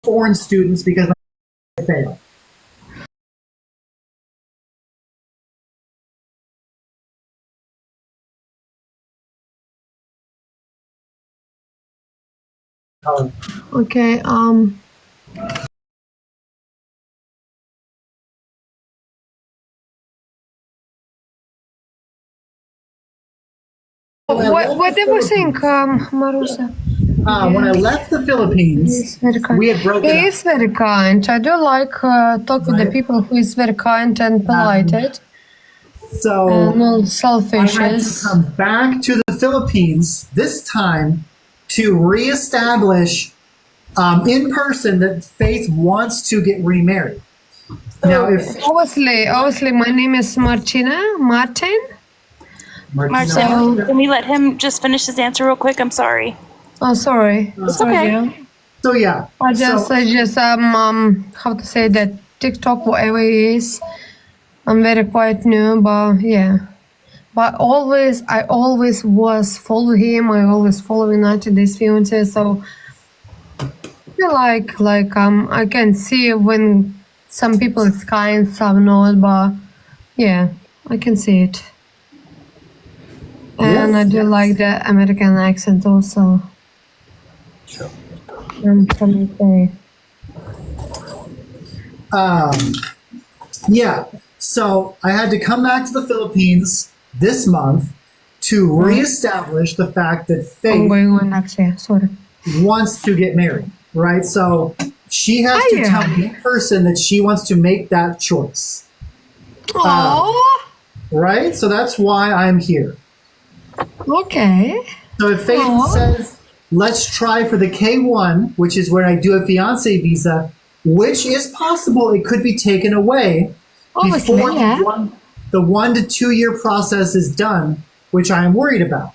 foreign students because I failed. Okay. What did you think, Marusa? When I left the Philippines, we had broken He up. is very kind. I do like talk with the Right. people who is very kind and polite. So And not I selfish. had to come back to the Philippines this time to reestablish in person that Faith wants to get remarried. Now, if Obviously, my name is Martin. Martin, So- can we let him just finish his answer real quick? I'm sorry. Oh, sorry. It's okay. Dear. so yeah, I just how to say that TikTok, whatever it is. I'm very quite new, but yeah. But I always was follow him. I always follow United Days Fiancé. So I feel like I can see when some people is kind, some not. But yeah, I can see it. And I do like the American accent also. I'm from UK. yeah. So I had to come back to the Philippines this month to reestablish the fact that I'm Faith going on next year. Sorry. wants to get married, right? So she has to Hiya. tell me in person that she wants to make that choice, Oh, right? So that's why I'm here. okay. So if Faith Aw. says, let's try for the K1, which is where I do a fiance visa, which is possible, it could be taken away Obviously, before yeah. the 1 to 2 year process is done, which I am worried about.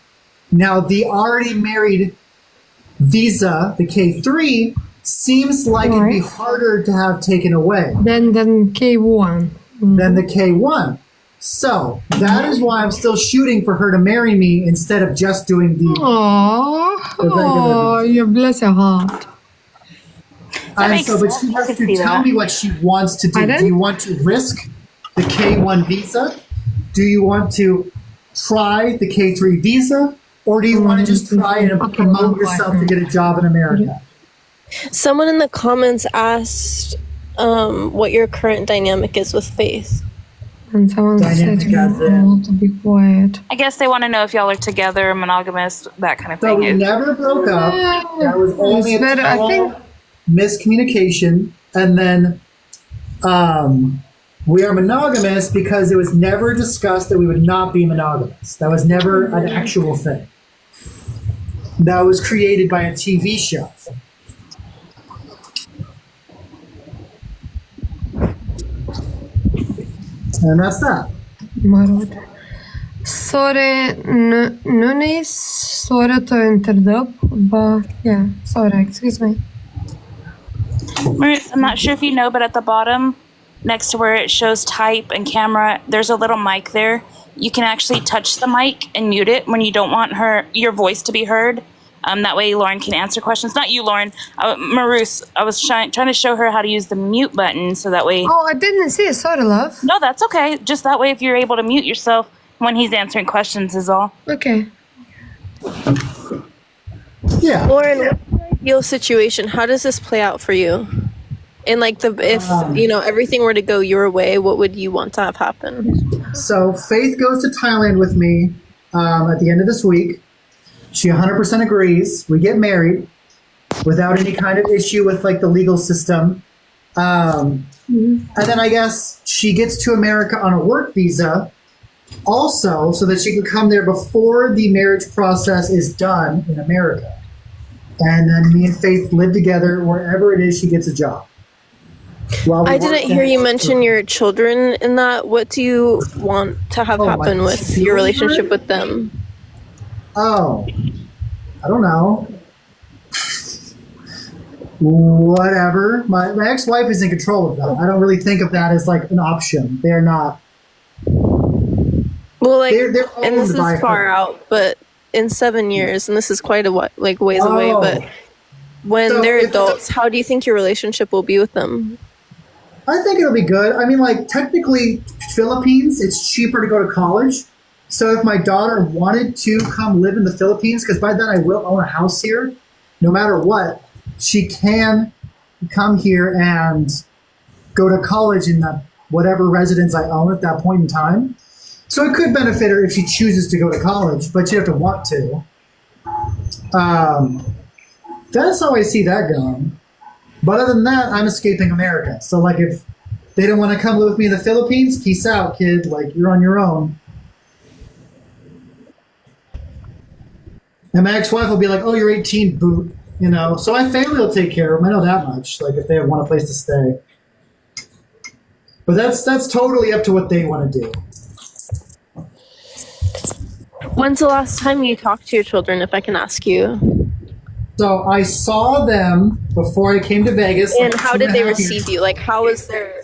Now, the already married visa, the K3, seems like it'd be Right. harder to have taken away Then K1. than the K1. So that is why I'm still shooting for her to marry me instead of just doing the. Oh, you bless your heart. makes But sense. she I has can to see tell that. me what she wants to do. Pardon? Do you want to risk the K1 visa? Do you want to try the K3 visa? Or do you want to just try and promote yourself to get a job in America? Someone in the comments asked what your current dynamic is with Faith. And someone said Dynamic you as in? all to be quiet. I guess they want to know if y'all are together, monogamous, that kind of So thing. we never broke up. That was only a It's better, I think. total miscommunication. And then we are monogamous because it was never discussed that we would not be monogamous. That was never an actual thing. That was created by a TV show. And that's that. Marut. Sorry, Nunes. Sorry to interrupt, but yeah, sorry, excuse me. Maurice, I'm not sure if you know, but at the bottom, next to where it shows type and camera, there's a little mic there. You can actually touch the mic and mute it when you don't want your voice to be heard. That way Loren can answer questions. Not you, Loren. Maurice, I was trying to show her how to use the mute button so that way... Oh, I didn't see it. Sorry, love. No, that's okay. Just that way if you're able to mute yourself when he's answering questions is all. Okay. Yeah. Lauren, what's your ideal situation? How does this play out for you? And like if everything were to go your way, what would you want to have happen? So Faith goes to Thailand with me at the end of this week. She 100% agrees. We get married without any kind of issue with like the legal system. And then I guess she gets to America on a work visa also so that she can come there before the marriage process is done in America. And then me and Faith live together wherever it is she gets a job. I didn't hear you mention your children in that. What do you want to have happen my with your relationship with them? Oh, I don't know. Whatever. My ex-wife is in control of that. I don't really think of that as like an option. They're not. Well, like, They're and this owned by is far her. out, but in 7 years, and this is quite a ways away, but when So they're if- adults, how do you think your relationship will be with them? I think it'll be good. I mean, like, technically, Philippines, it's cheaper to go to college. So if my daughter wanted to come live in the Philippines, because by then I will own a house here, no matter what, she can come here and go to college in the whatever residence I own at that point in time. So it could benefit her if she chooses to go to college, but you have to want to. That's how I see that going. But other than that, I'm escaping America. So, like, if they don't want to come live with me in the Philippines, peace out, kid. Like, you're on your own. And my ex-wife will be like, "Oh, you're 18, boot." You know, so my family will take care of them. I know that much. Like, if they want a place to stay. But that's totally up to what they want to do. When's the last time you talked to your children, if I can ask you? So I saw them before I came to Vegas. And like, how 2.5 did they years. receive you? Like, how was their...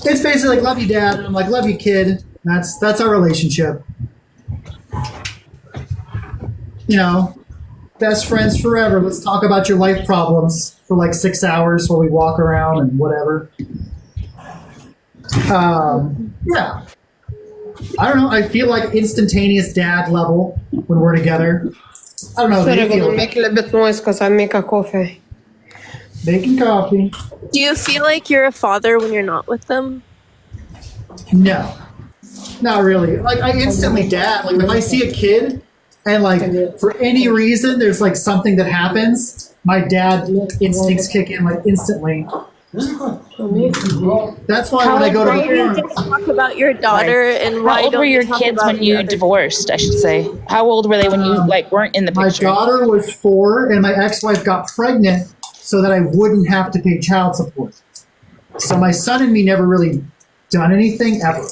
It's basically like, "Love you, Dad," and I'm like, "Love you, kid." That's our relationship. You know, best friends forever. Let's talk about your life problems for like 6 hours while we walk around and whatever. Yeah. I don't know. I feel like instantaneous dad level when we're together. I don't know. Sorry, They I'm feel gonna make a little bit noise because I make a coffee. making coffee. Do you feel like you're a father when you're not with them? No, not really. Like, I instantly dad. Like, if I see a kid and like for any reason there's like something that happens, my dad instincts kick in like instantly. That's why when I go to Why the don't you farm, just talk about your daughter and why How old don't were you your talk kids about when you your other- divorced? I should say. How old were they when you like weren't in the my picture? daughter was 4 and my ex-wife got pregnant so that I wouldn't have to pay child support. So my son and me never really done anything ever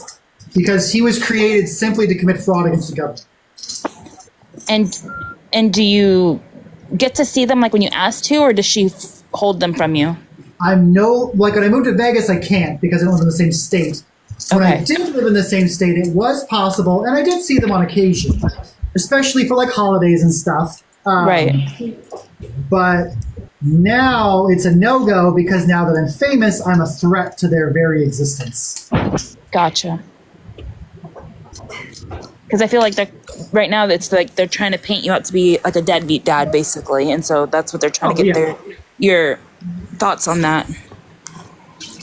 because he was created simply to commit fraud against the government. And do you get to see them like when you asked to, or does she hold them from you? I'm no, like when I moved to Vegas, I can't because I don't live in the same state. When I Okay. did live in the same state, it was possible, and I did see them on occasion, especially for like holidays and stuff. Right. But now it's a no-go because now that I'm famous, I'm a threat to their very existence. Gotcha. Because I feel like they're right now. It's like they're trying to paint you out to be like a deadbeat dad, basically, and so that's what they're trying to get your thoughts on that.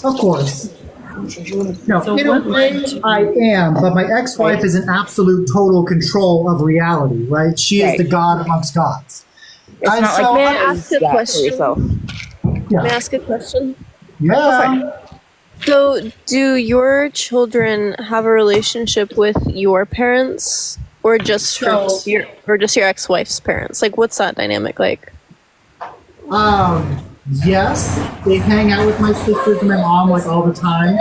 Of course. No, in a way, I am, but my ex-wife is in absolute total control of reality, right? She is the god amongst gods. It's And not so- like May I ask a that for question? yourself. May I ask a question? Yeah. So, do your children have a relationship with your parents, or just your ex-wife's parents? Like, what's that dynamic like? Yes, they hang out with my sisters and my mom like all the time.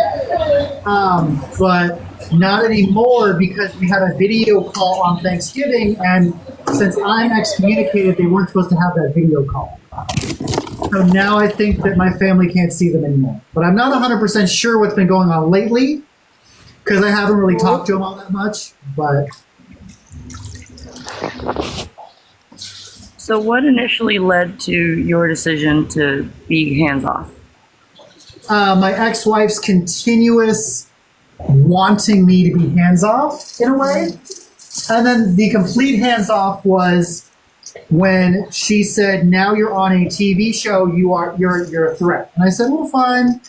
But not anymore because we had a video call on Thanksgiving, and since I'm excommunicated, they weren't supposed to have that video call. So now I think that my family can't see them anymore. But I'm not 100% sure what's been going on lately because I haven't really talked to them all that much. But So, what initially led to your decision to be hands off? my ex-wife's continuous wanting me to be hands off in a way, and then the complete hands off was when she said, "Now you're on a TV show. You're a threat." And I said, "Well, fine.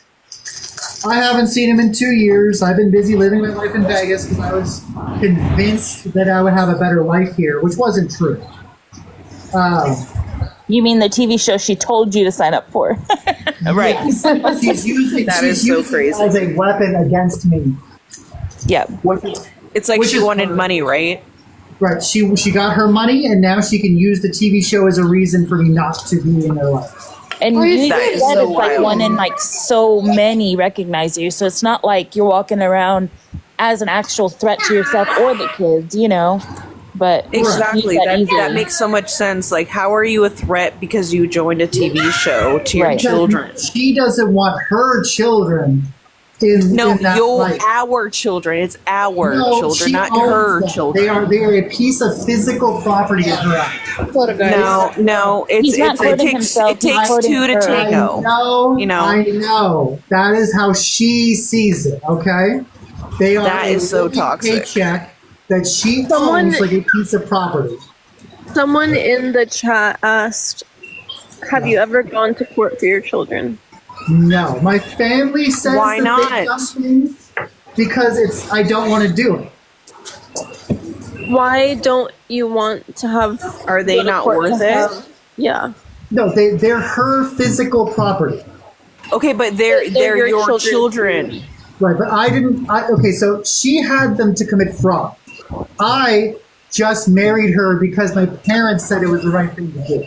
I haven't seen him in 2 years. I've been busy living my life in Vegas because I was convinced that I would have a better life here," which wasn't true. You mean the TV show she told you to sign up for? Right. She's using That she's is so using it crazy. as a weapon against me. Yeah. Which is, It's like Which she is wanted fine. money, right? right. She got her money, and now she can use the TV show as a reason for me not to be in her life. And Well, you that said is it's so like wild. one in like so many recognize you. So it's not like you're walking around as an actual threat to yourself or the kids, you know. But Exactly. use That easily. makes so much sense. Like, how are you a threat because you joined a TV show to your Right. children? She doesn't want her children in that life. our children. It's our No, children, she not owns her them. children. They are a piece of physical property in her act. No, He's not quoting himself, it he's takes quoting two to her. tango. You know. I know. That is how she sees it, okay? They are That a is so living toxic. paycheck that she Someone- owns like a piece of property. Someone in the chat asked, "Have you ever gone to court for your children?" No. My family says Why that not? they've done things because I don't want to do it. Why don't you want to have? Are they go to not court worth to it? have- Yeah. No, they're her physical property. Okay, but they're They're your your children. children. Right, but okay, so she had them to commit fraud. I just married her because my parents said it was the right thing to do.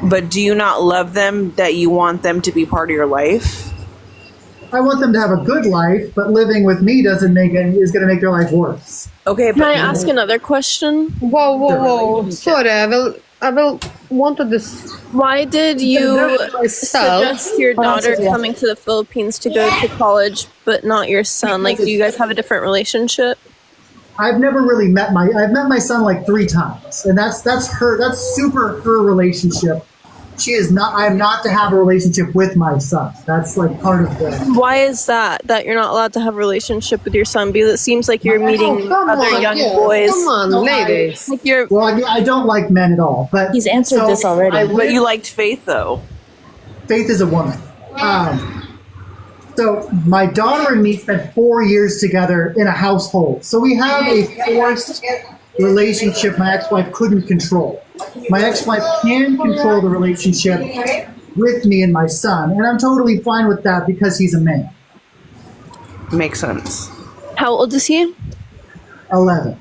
But do you not love them that you want them to be part of your life? I want them to have a good life, but living with me is going to make their life worse. Okay, Can I but ask another question? Whoa. Sorry, I will want to this. Why did you myself. suggest your Hold on, daughter Sophia. coming to the Philippines to go to college, but not your son? Like, do you guys have a different relationship? I've never really met I've met my son like 3 times, and that's super her relationship. She is not. I am not to have a relationship with my son. That's like part of the. Why is that you're not allowed to have a relationship with your son? Because it seems like you're meeting Come other on, young yes, boys. Come on, No, ladies. Like you're Well, I don't like men at all. But He's answered this already. but you liked Faith though. Faith is a woman. So my daughter and me spent 4 years together in a household. So we have a forced relationship my ex-wife couldn't control. My ex-wife can control the relationship with me and my son, and I'm totally fine with that because he's a man. Makes sense. how old is he? 11.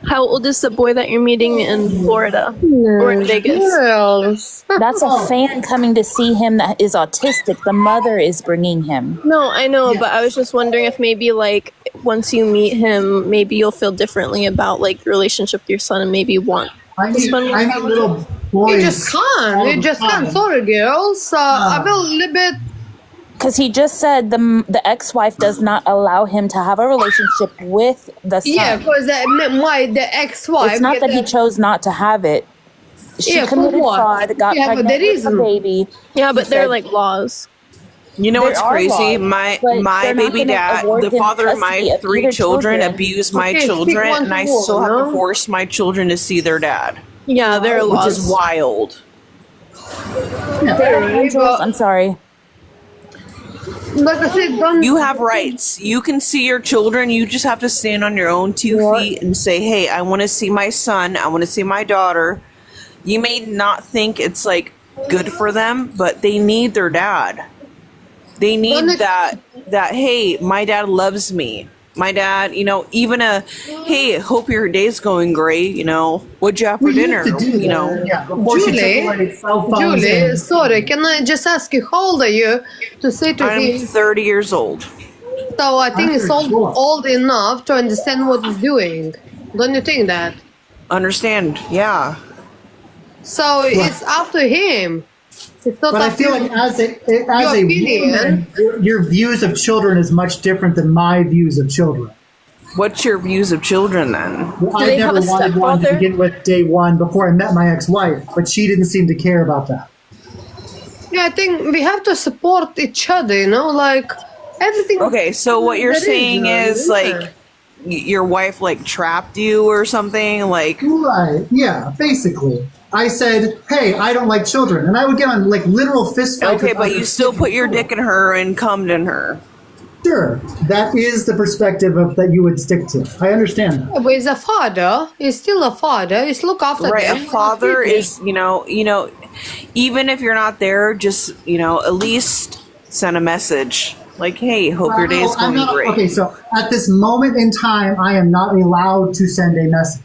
How old is the boy that you're meeting in Florida or in Vegas? Girls. That's a fan coming to see him that is autistic. The mother is bringing him. No, I know, Yeah. but I was just wondering if maybe like once you meet him, maybe you'll feel differently about like your relationship with your son and maybe want I to meet, spend more I time meet with little him. boys. You just can't. all You the just time. can't. Sorry, girls. I will a little bit. Because he just said the ex-wife does not allow him to have a relationship with the son. Yeah, because the ex-wife. It's not that he chose not to have it. She Yeah, for committed what? fraud, got Yeah, but pregnant there with is a a- baby. Yeah, but He they're said- like laws. You know There what's are crazy? laws, My but they're not baby gonna dad, award the him father of my custody of 3 either children, children. abused my Okay, speak children, one and I to one, still have no? to force my children to see their dad, Yeah, there are which laws. is wild. But, I'm sorry. like I said, don't. You have rights. You can see your children. You just have to stand on your own 2 feet and say, "Hey, I want to see my son. I want to see my daughter." You may not think it's like good for them, but they need their dad. They need Don't it- that hey, my dad loves me. My dad, even hey, hope your day's going great, what'd you have for We dinner? used to do that. Yeah, before she Julie, took away cell phones. Julie, and- sorry, can I just ask you, how old are you to say to I'm him? 30 years old. So I think it's That's cool. old enough to understand what he's doing. Don't you think that? Understand? Yeah. So it's up to him. It's not But I up feel to like as a opinion. woman, your views of children is much different than my views of children. What's your views of children then? I they have never a wanted one to stepfather? begin with day one before I met my ex-wife, but she didn't seem to care about that. Yeah, I think we have to support each other, like everything. Okay, so what you're That is, saying is yeah. like your wife like trapped you or something like Right, yeah, basically. I said, hey, I don't like children. And I would get on like literal fist fights. okay, with but other you still kids put your school. dick in her and cummed in her. Sure, that is the perspective of that you would stick to. I understand that. Yeah, but he's a father. He's still a father. He's look after Right, them. a father is, even if you're not there, just, at least send a message. Like, hey, hope your day is I'm going not- great. Okay, so at this moment in time, I am not allowed to send a message.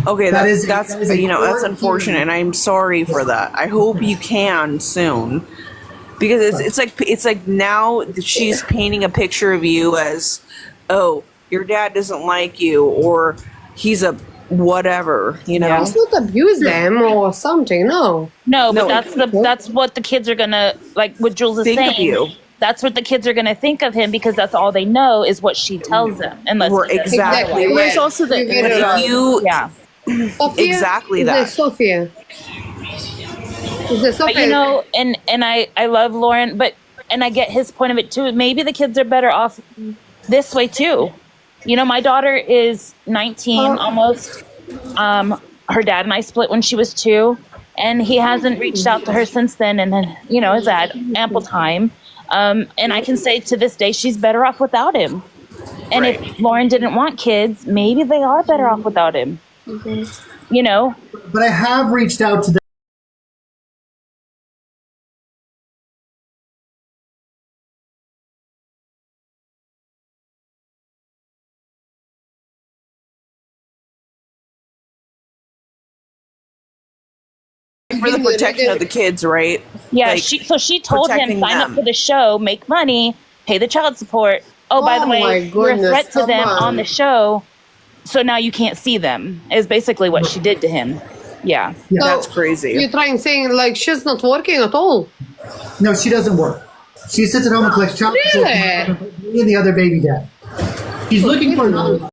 Okay, That that's is- that's that is a that's court unfortunate, hearing. and I'm sorry for that. I hope you can soon, because it's like now she's painting a picture of you as, oh, your dad doesn't like you, or he's a whatever, Yeah. It's not abuse them or something. No. No, but No. that's what the kids are gonna like. What Jules is think saying. of you. that's what the kids are going to think of him because that's all they know is what she tells them. Unless Right, he doesn't. exactly. Yeah. Right. There's also the You But get if you Yeah. Sophia? exactly Is it that. Sophia? Is it But Sophia? you know, and I love Loren, but and I get his point of it too. Maybe the kids are better off this way too. You know, my daughter is 19 almost. Her dad and I split when she was 2, and he hasn't reached out to her since then, and then you know has had ample time. And I can say to this day she's better off without him. And Right. if Loren didn't want kids, maybe they are better off without him. You know, But I have reached out to them. For the protection of the kids, right? yeah. Like, She told him protecting sign up them. for the show, make money, pay the child support. Oh, by the Oh my way, you're a goodness, threat to come them on. on the show, so now you can't see them. Is basically what she did to him. Yeah. Yeah. That's crazy. You're trying saying like she's not working at all. No, she doesn't work. She sits at home and collects child support Really? from me and the other baby dad. She's looking for another.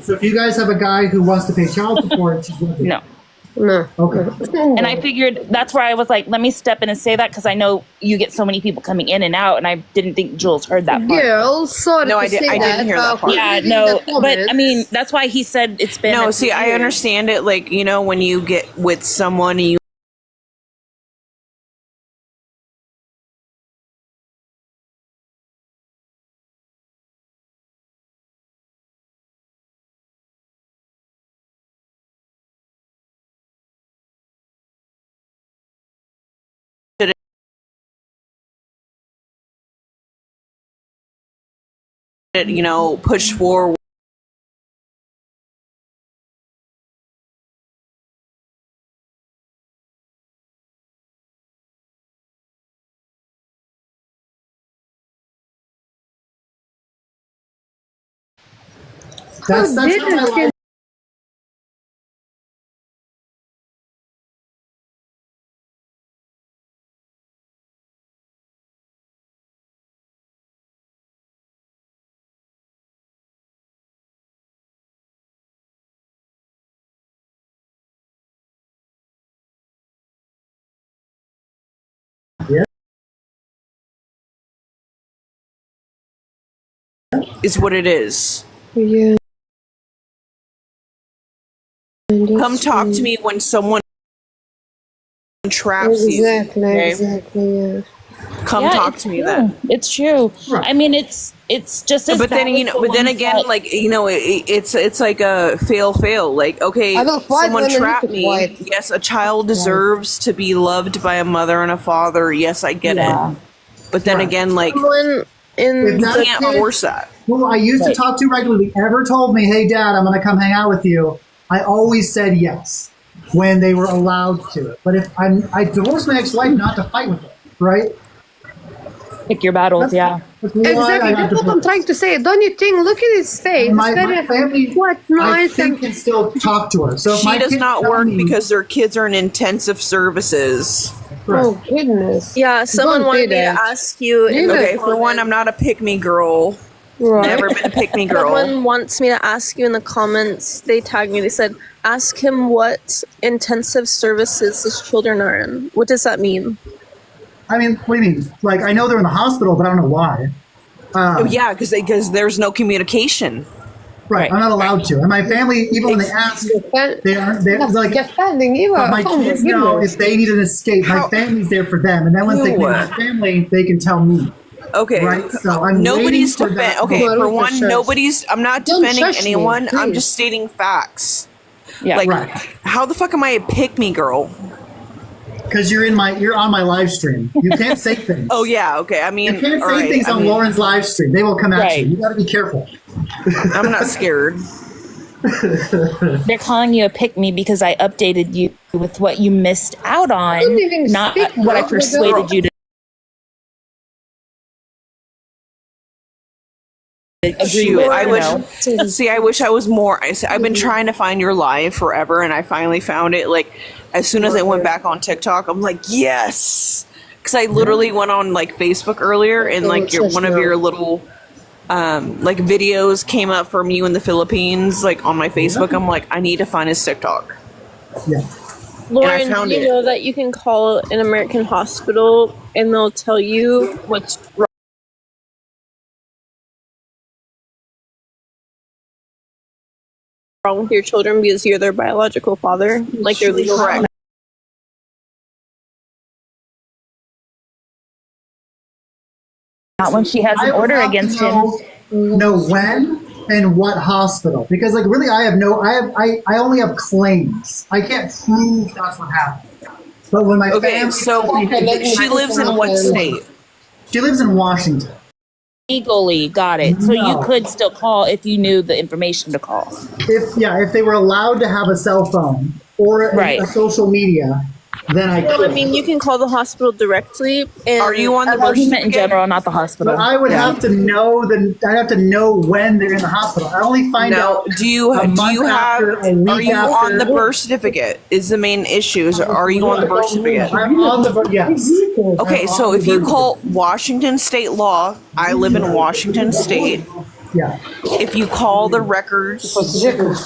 So if you guys have a guy who wants to pay child support, she's looking. No. No. Okay. And I figured that's where I was like, let me step in and say that because I know you get so many people coming in and out, and I didn't think Jules heard that part. Girl, sorry No, to I did- say I didn't hear that part. Yeah, who's reading no, the but I mean, comments? that's why he said it's been. No, a see, I year. understand it. Like, you know, when you get with someone and you you know, push forward. That's how my life. Yeah. Is what it is. Yeah. Come talk to me when someone traps you. Exactly, okay? exactly, yeah. Come Yeah, talk it's to me true. then. It's true. Right. I mean, it's just as But then bad you as know, the but then ones again, that- like you know, it's like a fail. Like okay, I will fight someone when I need trapped to me. fight. Yes, a child deserves to be loved by a mother and a father. Yes, I get Yeah. it. But then Right. again, like Someone in If you that can't kid force that. who I used to Right. talk to regularly ever told me, "Hey, Dad, I'm going to come hang out with you," I always said yes when they were allowed to. But if I divorced my ex-wife not to fight with her, right? pick your battles. Yeah. That's why I Exactly, got that's what I'm divorced. trying to say. Don't you think? Look at his face. My It's very family, what I nice think, and can still talk to her. So if She my does kids not tell work me- because their kids are in intensive services. oh goodness. yeah, someone Don't wanted do me to that. ask you. In the Yeah. Okay, for one, I'm not a pick me girl. Right. Never been a pick me girl. Someone wants me to ask you in the comments. They tagged me. They said, "Ask him what intensive services his children are in." What does that mean? I mean, what do you mean? Like, I know they're in the hospital, but I don't know why. Oh, yeah, because there's no communication. Right, I'm not allowed to. And my family, even when they ask, they aren't. They're like, Defending you. but my Oh my kids know goodness. if they need an escape, my How- family's there for them. And then once they Ew. meet my family, they can tell me. Okay, Right, so I'm nobody's waiting for defend. that Okay, moment. for For one, sure. nobody's. I'm not Don't defending shush me, anyone. I'm please. just stating facts. Yeah. Like, Right. how the fuck am I a pick me girl? Because you're on my live stream. You can't say things. Oh yeah, okay. I mean, You can't all say right, things I on mean, Lauren's live stream. They will come at Right. you. You got to be careful. I'm not scared. They're calling you a pick me because I updated you with what you missed out on, Don't even not speak, what I girl. persuaded you to agree Shoot, with. I You wish. know, See, I wish I was more. I've been trying to find your live forever, and I finally found it. Like, as soon as I went back on TikTok, I'm like, yes, because I literally went on like Facebook earlier, and like one of your little like videos came up from you in the Philippines, like on my Facebook. I'm like, I need to find his TikTok. Yeah. Lauren, found do you it. know that you can call an American hospital and they'll tell you what's wrong with your children because you're their biological father, like their legal Correct. not when she has an I would order have to against him. know when and what hospital, because like really I only have claims. I can't prove that's what happened. But when my Okay, family, so she lives in what state? she lives in Washington. Legally, got it. So you No. could still call if you knew the information to call. If they were allowed to have a cell phone or Right. a social media, then I Well, I could. mean, you can call the hospital directly. And Are you on the Well, birth he meant in certificate? general, not the hospital. But I would Yeah. have to know I'd have to know when they're in the hospital. I only find No. out. Do you a have? month a week Are you after. on the birth certificate? Is the main issue? Are you on the birth certificate? I'm on the yes. Okay, I'm so on if the you birth call Washington State law, I live in Washington State. Yeah. If you call the records,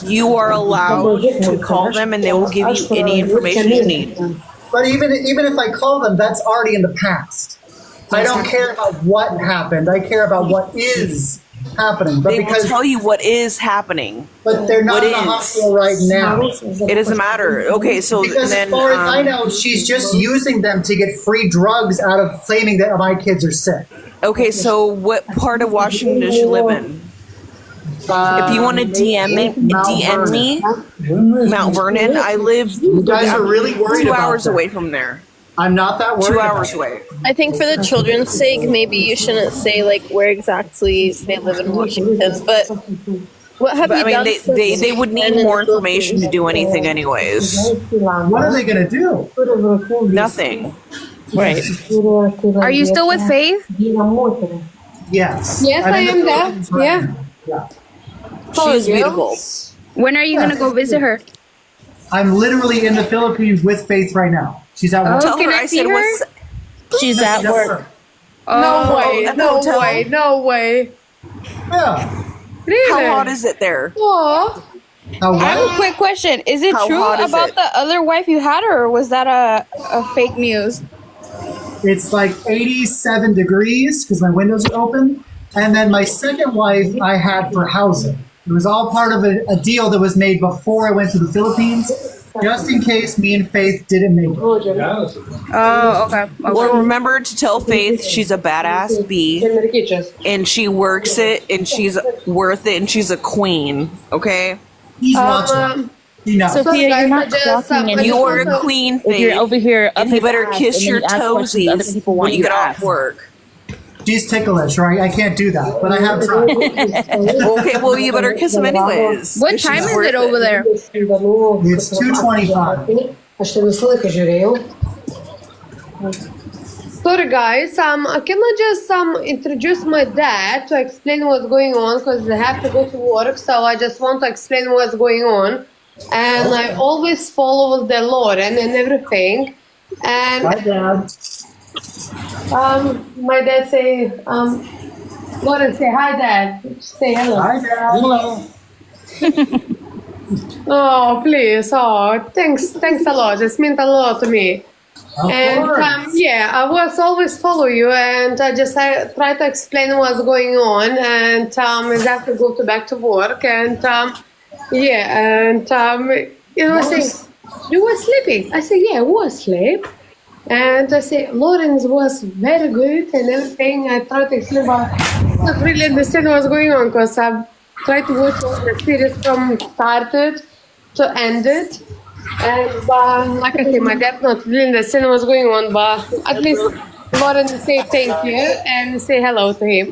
you are allowed to call them, and they will give you any information you need. But even if I call them, that's already in the past. I don't care about what happened. I care about what is happening. But They will because tell you what is happening. but they're not what in the is. hospital right now. It doesn't matter. Okay, so Because then as far as I know, she's just using them to get free drugs out of claiming that my kids are sick. okay, so what part of Washington does she live in? If you want to DM me, Mount Vernon. I live You guys are really worried 2 about hours that. away from there. I'm not that worried. 2 about hours it. away. I think for the children's sake, maybe you shouldn't say like where exactly they live in Washington. But what have But you I mean, done? they would need more information to do anything, anyways. What are they going to do? Nothing. Right. Are you still with Faith? Yes. Yes, I'm I in the am there. Philippines right Yeah. now. Yeah. She's beautiful. When are you gonna go visit her? I'm literally in the Philippines with Faith right now. She's at work. Tell can her I I see said, her? what's... She's She's at work. No way, at the no hotel? way, no way. Yeah. Really? How hot is it there? Aw. How I have a what? quick question. Is it How true hot is about it? the other wife you had, or was that a fake news? It's like 87 degrees because my windows are open. And then my second wife I had for housing. It was all part of a deal that was made before I went to the Philippines, just in case me and Faith didn't make it. Oh, okay. Well, remember to tell Faith she's a badass bee, and she works it, and she's worth it, and she's a queen. Okay, He's watching. He knows. Sophia, guys, you're not I just, talking I you just are want a to- queen, If you're Faith, over here up and you his better ass, kiss and then your you ask questions other toesies people when want you you get to off ask. work. She's ticklish, right? I can't do that, but I have tried. Okay, well you better kiss him anyways. What She's time is worth it over there? It's 2:25. Sorry guys, can I just introduce my dad to explain what's going on because I have to go to work, so I just want to explain what's going on. And I always follow the Loren and everything. And Hi, Dad. my dad say, Loren say hi, Dad. Say hello. Hi, Dad. Hello. Oh, please. Oh, thanks a lot. This meant a lot to me. Of And course. yeah, I was always follow you, and I try to explain what's going on, and I have to go back to work, and yeah, and I say, you were sleeping. I say, yeah, I was asleep, and I say, Lawrence was very good and everything. I try to explain, but I don't really understand what's going on because I tried to watch all the series from started to ended. And like I say, my dad not really understand what's going on, but at least Lauren say thank you and say hello to him.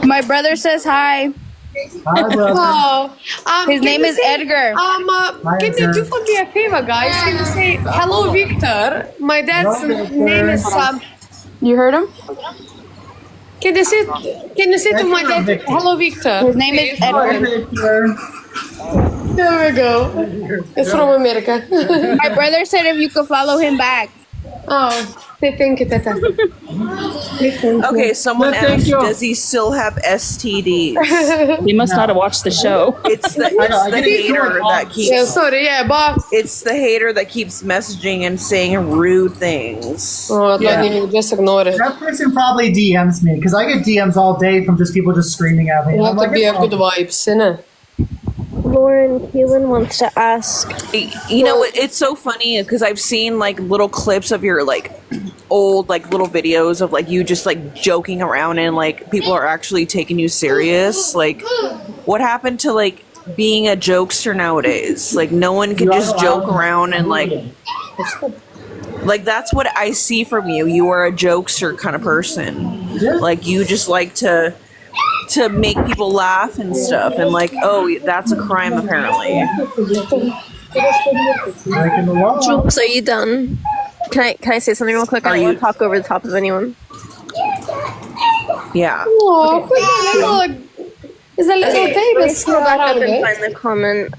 My brother says hi. Hi, brother. Oh, His can name you is say- Edgar. Can you Edgar. do for me a favor, guys? Can you say hello, Victor? My dad's Hello, Victor. name is You heard him? Can you sit to my dad? Hello, Victor. His name is Edward. There we go. It's from America. My brother said if you could follow him back. Oh, say thank you, Tata. Okay, someone No, thank asked, you. does he still have STDs? You must not have watched the show. It's the I get it. hater that keeps. Yeah, sorry, yeah, but It's the hater that keeps messaging and saying rude things. oh, Yeah. don't even just ignore it. That person probably DMs me because I get DMs all day from just people just screaming at me. You I'm have to like, be it's a good all- vibes, innit? Lauren, Kaylin wants to ask. You know, it's so funny because I've seen like little clips of your like old like little videos of like you just like joking around and like people are actually taking you serious. Like, what happened to like being a jokester nowadays? Like, no one can just joke around and like that's what I see from you. You are a jokester kind of person. Like, you just like to make people laugh and stuff, and like, oh, that's a crime apparently. Like in the law. Jules, are you done? Can I say something real quick? I don't want to talk over the top of anyone. Yeah. Oh, it's a little baby. Let me scroll back up and find the comment.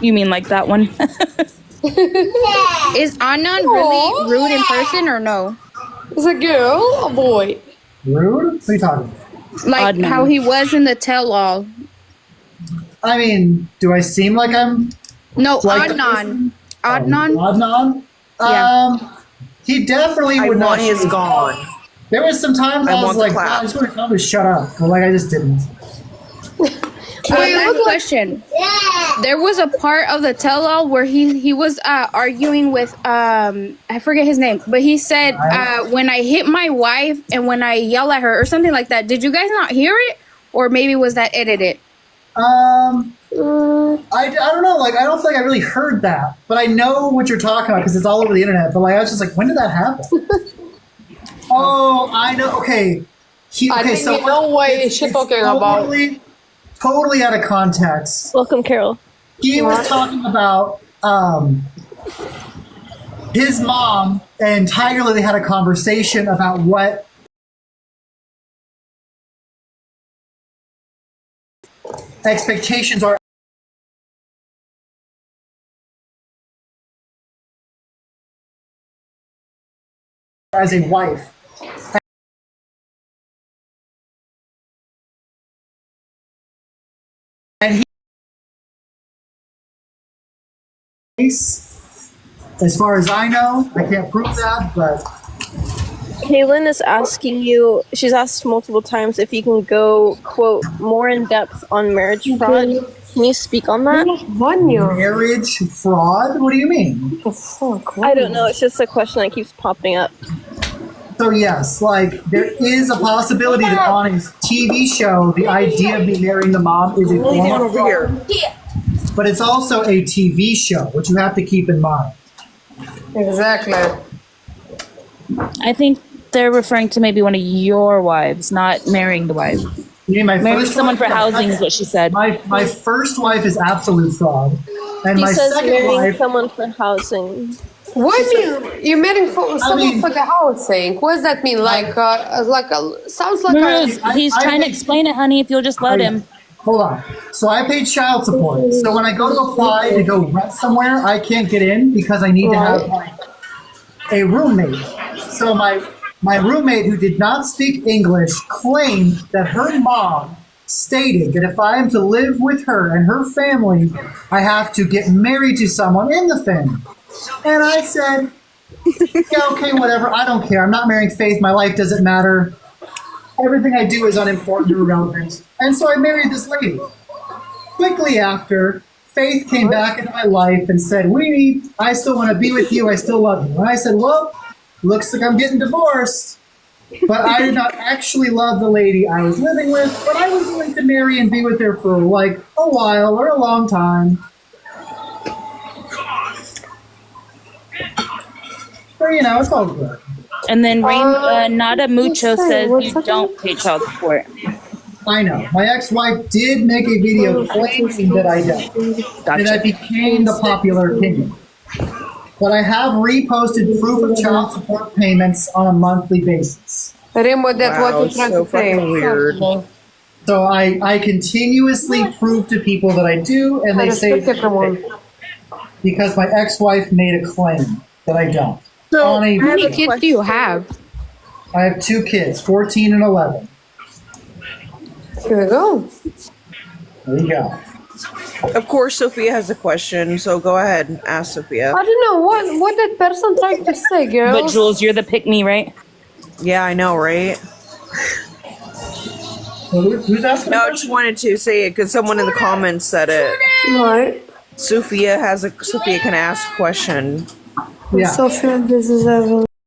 You mean like that one? Is Anand really rude in person or no? It's a girl, a boy. Rude? What are you talking about? Like Adnan. how he was in the tell-all. I mean, do I seem like I'm No, like Adnan. Adnan. Adnan? Yeah. He definitely I would not. want his shave. gone. There was some times I I was want the like, clap. I just want to tell him to shut up, but like I just didn't. Last question. There was a part of the tell-all where he was arguing with I forget his name, but he said when I hit my wife and when I yell at her or something like that. Did you guys not hear it, or maybe was that edited? I don't know. Like I don't think I really heard that, but I know what you're talking about because it's all over the internet. But like I was just like, when did that happen? Oh, I know. Okay. I think you know what she's talking about. Totally out of context. Welcome, Carol. He was talking about his mom and Tiger Lily had a conversation about what expectations are as a wife. And as far as I know, I can't prove that, but Kaylin is asking you, she's asked multiple times if you can go, quote, more in depth on marriage fraud. Can you speak on that? marriage fraud? What do you mean? The fuck? I don't know. It's just a question that keeps popping up. So yes, like there is a possibility that on his TV show, the idea of me marrying the mom is a form of fraud. But it's also a TV show, which you have to keep in mind. Exactly. I think they're referring to maybe one of your wives, not marrying the wife. You mean my Marrying first someone wife? for housing is what she said. My first wife is absolute fraud, and He my says second marrying wife. someone for housing. What mean you marrying for someone mean- for the housing? What does that mean? Sounds like No, a. he's I trying to think- explain it, honey, if you'll just let him. Hold on. So I paid child support. So when I go to apply to go rent somewhere, I can't get in because I need to have like a roommate. So my roommate, who did not speak English, claimed that her mom stated that if I am to live with her and her family, I have to get married to someone in the family. And I said, yeah, okay, whatever. I don't care. I'm not marrying Faith. My life doesn't matter. Everything I do is unimportant or irrelevant. And so I married this lady. Quickly after, Faith came back into my life and said, I still want to be with you. I still love you. And I said, well, looks like I'm getting divorced. But I did not actually love the lady I was living with, but I was willing to marry and be with her for like a while or a long time. But it's all good. And then Nada Mucho says you don't pay child support. I know. My ex-wife did make a video claiming that I don't. And that became the popular opinion. But I have reposted proof of child support payments on a monthly basis. Remo, that's what Wow, you're it's trying so to say. fucking weird. So I continuously prove to people that I do, and I they say respect everyone. because my ex-wife made a claim that I don't. So On a How many video. kids do you have? I have 2 kids, 14 and 11. Here we go. There you go. of course Sophia has a question, so go ahead and ask Sophia. I don't know what that person trying to say, But girls. Jules, you're the pick me, right? Yeah, I know, right? So who's asking? No, I just wanted to say it because someone in the comments said it. Right. Sophia can ask a question. Yeah. Sophia, this is Evelyn.